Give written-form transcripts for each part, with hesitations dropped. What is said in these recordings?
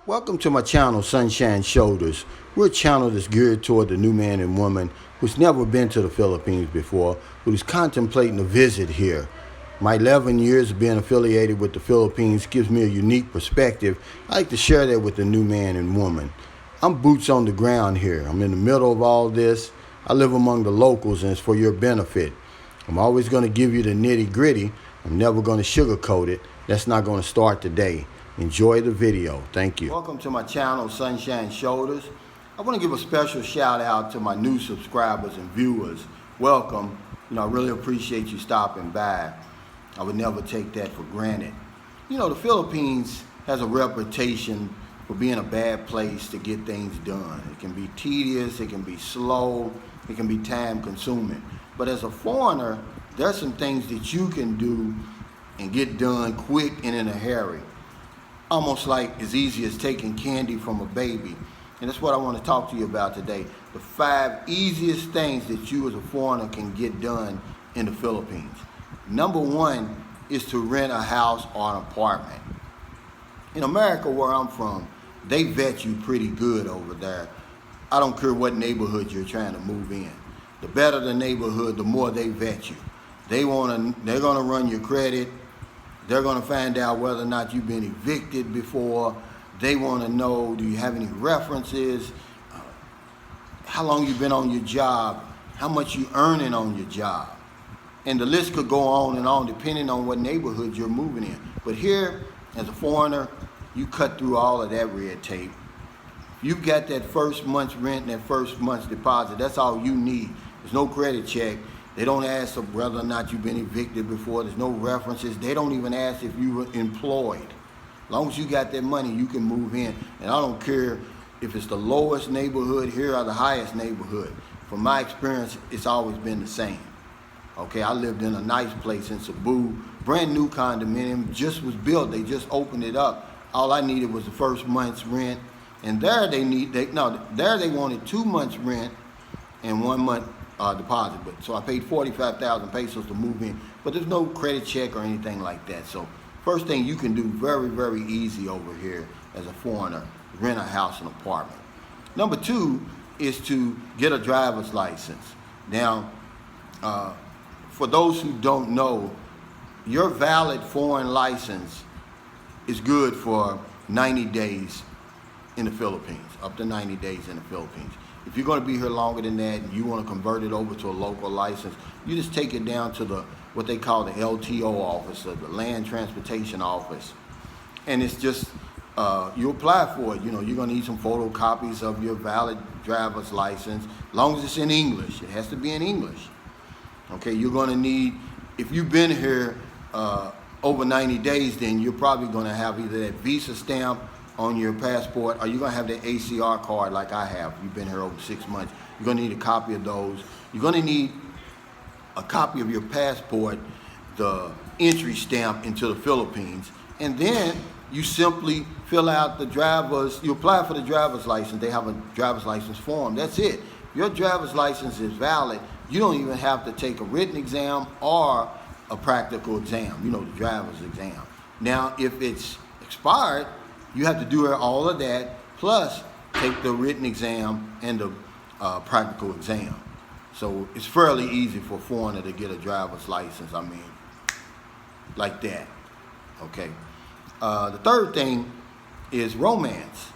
Welcome to my channel, Sunshine Shoulders. We're a channel that's geared toward the new man and woman who's never been to the Philippines before, who's contemplating a visit here. My 11 years of being affiliated with the Philippines gives me a unique perspective. I like to share that with the new man and woman. I'm boots on the ground here. I'm in the middle of all this. I live among the locals and it's for your benefit. I'm always going to give you the nitty gritty. I'm never going to sugarcoat it. That's not going to start today. Enjoy the video. Thank you. Welcome to my channel, Sunshine Shoulders. I want to give a special shout out to my new subscribers and viewers. Welcome. I really appreciate you stopping by. I would never take that for granted. The Philippines has a reputation for being a bad place to get things done. It can be tedious, it can be slow, it can be time consuming. But as a foreigner, there's some things that you can do and get done quick and in a hurry. Almost like as easy as taking candy from a baby. And that's what I want to talk to you about today. The 5 easiest things that you as a foreigner can get done in the Philippines. Number 1 is to rent a house or an apartment. In America, where I'm from, they vet you pretty good over there. I don't care what neighborhood you're trying to move in. The better the neighborhood, the more they vet you. They're gonna run your credit. They're going to find out whether or not you've been evicted before. They want to know, do you have any references? How long you've been on your job? How much you earning on your job? And the list could go on and on depending on what neighborhood you're moving in. But here, as a foreigner, you cut through all of that red tape. You got that first month's rent and that first month's deposit. That's all you need. There's no credit check. They don't ask whether or not you've been evicted before. There's no references. They don't even ask if you were employed. As long as you got that money, you can move in. And I don't care if it's the lowest neighborhood here or the highest neighborhood. From my experience, it's always been the same. Okay, I lived in a nice place in Cebu. Brand new condominium, just was built. They just opened it up. All I needed was the first month's rent. And there they wanted 2 months rent and 1 month deposit. But so I paid 45,000 pesos to move in, but there's no credit check or anything like that. So first thing you can do, very, very easy over here as a foreigner, rent a house and apartment. Number 2 is to get a driver's license. Now, for those who don't know, your valid foreign license is good for 90 days in the Philippines, up to 90 days in the Philippines. If you're going to be here longer than that and you want to convert it over to a local license, you just take it down to what they call the LTO office, or the Land Transportation Office. And it's just, you apply for it. You're going to need some photocopies of your valid driver's license, as long as it's in English. It has to be in English. Okay, you're going to need, if you've been here over 90 days, then you're probably going to have either that Visa stamp on your passport, or you're going to have the ACR card like I have. You've been here over 6 months. You're going to need a copy of those. You're going to need a copy of your passport, the entry stamp into the Philippines, and then you simply fill out you apply for the driver's license. They have a driver's license form. That's it. Your driver's license is valid. You don't even have to take a written exam or a practical exam, the driver's exam. Now, if it's expired, you have to do all of that, plus take the written exam and the practical exam. So it's fairly easy for a foreigner to get a driver's license, like that, okay? The third thing is romance.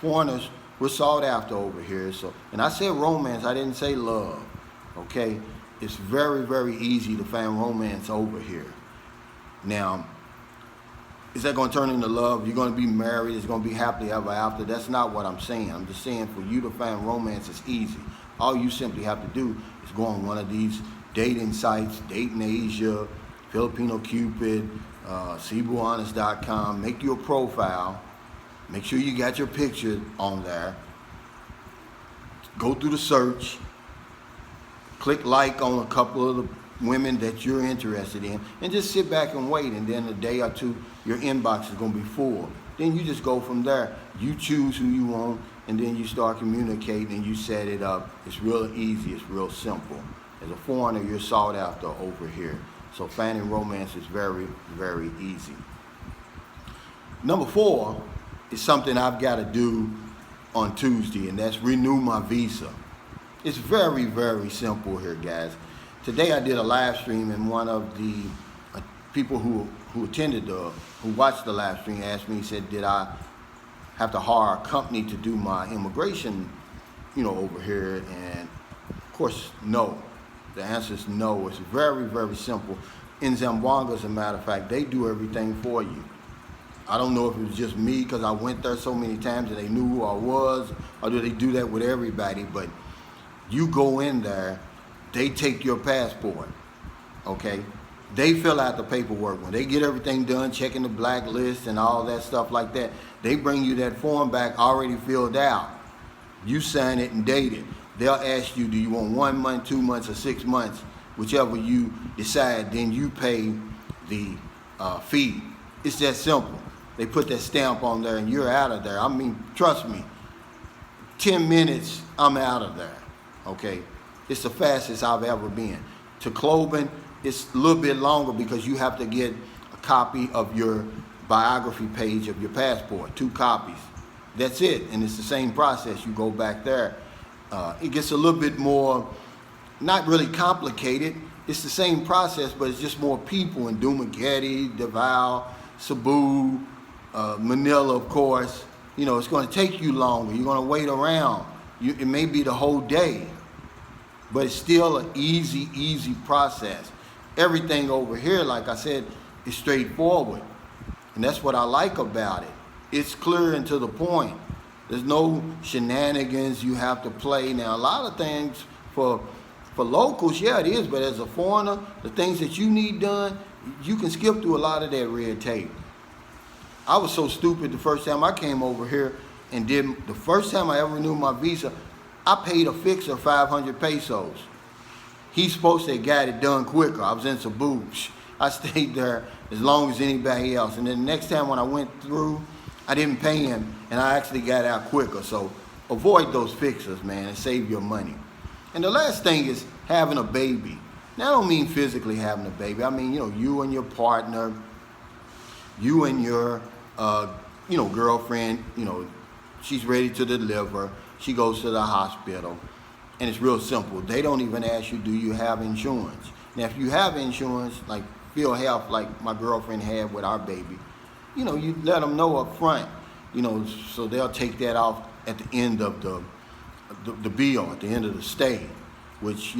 Foreigners, we're sought after over here. So, and I said romance, I didn't say love, okay? It's very, very easy to find romance over here. Now, is that going to turn into love? You're going to be married. It's going to be happily ever after. That's not what I'm saying. I'm just saying for you to find romance is easy. All you simply have to do is go on one of these dating sites, Dating Asia, Filipino Cupid, Cebuhonest.com. Make you a profile. Make sure you got your picture on there. Go through the search. Click like on a couple of the women that you're interested in, and just sit back and wait, and then a day or two your inbox is going to be full. Then you just go from there. You choose who you want, and then you start communicating and you set it up. It's real easy, it's real simple. As a foreigner, you're sought after over here. So finding romance is very, very easy. Number 4 is something I've got to do on Tuesday, and that's renew my visa. It's very, very simple here, guys. Today I did a live stream, and one of the people who watched the live stream asked me, he said, did I have to hire a company to do my immigration, over here? And of course, no. The answer is no. It's very, very simple. In Zamboanga, as a matter of fact, they do everything for you. I don't know if it was just me because I went there so many times and they knew who I was, or do they do that with everybody? But you go in there, they take your passport, okay? They fill out the paperwork. When they get everything done, checking the blacklist and all that stuff like that, they bring you that form back already filled out. You sign it and date it. They'll ask you, do you want 1 month, 2 months, or 6 months? Whichever you decide, then you pay the fee. It's that simple. They put that stamp on there and you're out of there. I mean, trust me, 10 minutes, I'm out of there, okay? It's the fastest I've ever been. To Cloven, it's a little bit longer because you have to get a copy of your biography page of your passport, 2 copies. That's it, and it's the same process. You go back there. It gets a little bit more, not really complicated. It's the same process, but it's just more people in Dumaguete, Davao, Cebu, Manila, of course. It's going to take you longer. You're going to wait around. It may be the whole day, but it's still an easy process. Everything over here, like I said, is straightforward, and that's what I like about it. It's clear and to the point. There's no shenanigans you have to play. Now, a lot of things for locals, yeah, it is, but as a foreigner, the things that you need done, you can skip through a lot of that red tape. I was so stupid the first time I came over here and the first time I ever renewed my visa, I paid a fixer 500 pesos. He's supposed to have got it done quicker. I was in Cebu. I stayed there as long as anybody else. And then the next time when I went through, I didn't pay him, and I actually got out quicker. So avoid those fixers, man, and save your money. And the last thing is having a baby. Now, I don't mean physically having a baby. I mean, you and your partner, you and your, girlfriend, she's ready to deliver. She goes to the hospital, and it's real simple. They don't even ask you, do you have insurance? Now, if you have insurance, like PhilHealth, like my girlfriend had with our baby, you let them know up front, so they'll take that off at the end of the bill, at the end of the stay, which,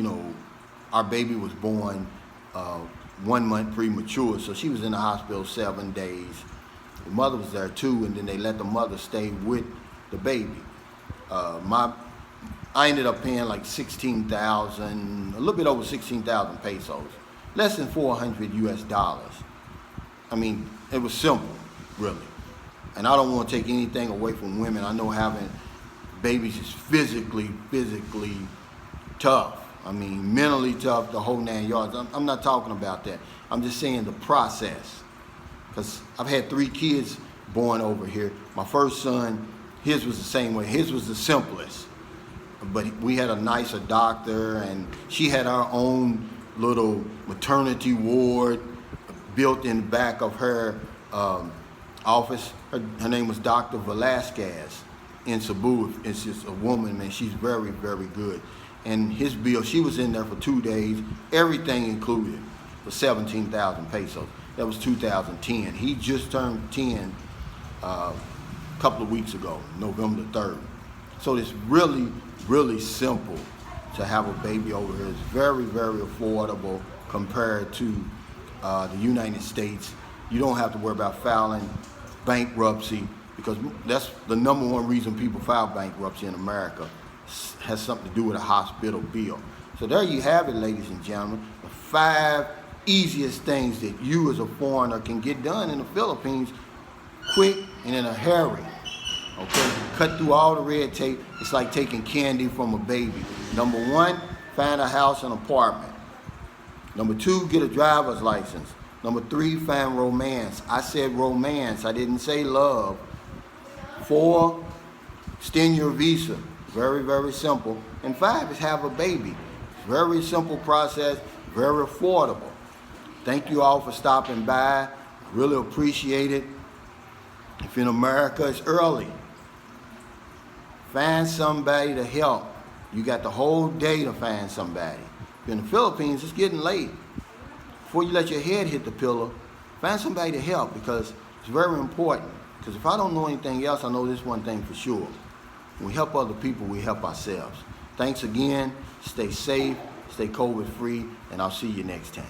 our baby was born 1 month premature, so she was in the hospital 7 days. The mother was there too, and then they let the mother stay with the baby. I ended up paying like 16,000, a little bit over 16,000 pesos, less than $400 US. I mean, it was simple, really. And I don't want to take anything away from women. I know having babies is physically tough. I mean, mentally tough, the whole 9 yards. I'm not talking about that. I'm just saying the process. Because I've had 3 kids born over here. My first son, his was the same way. His was the simplest. But we had a nicer doctor, and she had our own little maternity ward built in the back of her office. Her name was Dr. Velasquez in Cebu. It's just a woman, man. She's very, very good. And his bill, she was in there for 2 days, everything included, for 17,000 pesos. That was 2010. He just turned 10 a couple of weeks ago, November 3rd. So it's really simple to have a baby over here. It's very, very affordable compared to the United States. You don't have to worry about filing bankruptcy, because that's the #1 reason people file bankruptcy in America. It has something to do with a hospital bill. So there you have it, ladies and gentlemen. The 5 easiest things that you as a foreigner can get done in the Philippines quick and in a hurry. Okay, cut through all the red tape. It's like taking candy from a baby. #1, find a house and apartment. #2, get a driver's license. #3, find romance. I said romance, I didn't say love. 4, extend your visa. Very, very simple. And 5 is have a baby. Very simple process, very affordable. Thank you all for stopping by. Really appreciate it. If in America it's early, find somebody to help. You got the whole day to find somebody. If in the Philippines, it's getting late. Before you let your head hit the pillow, find somebody to help, because it's very important. Because if I don't know anything else, I know this one thing for sure. When we help other people, we help ourselves. Thanks again. Stay safe, stay COVID free, and I'll see you next time.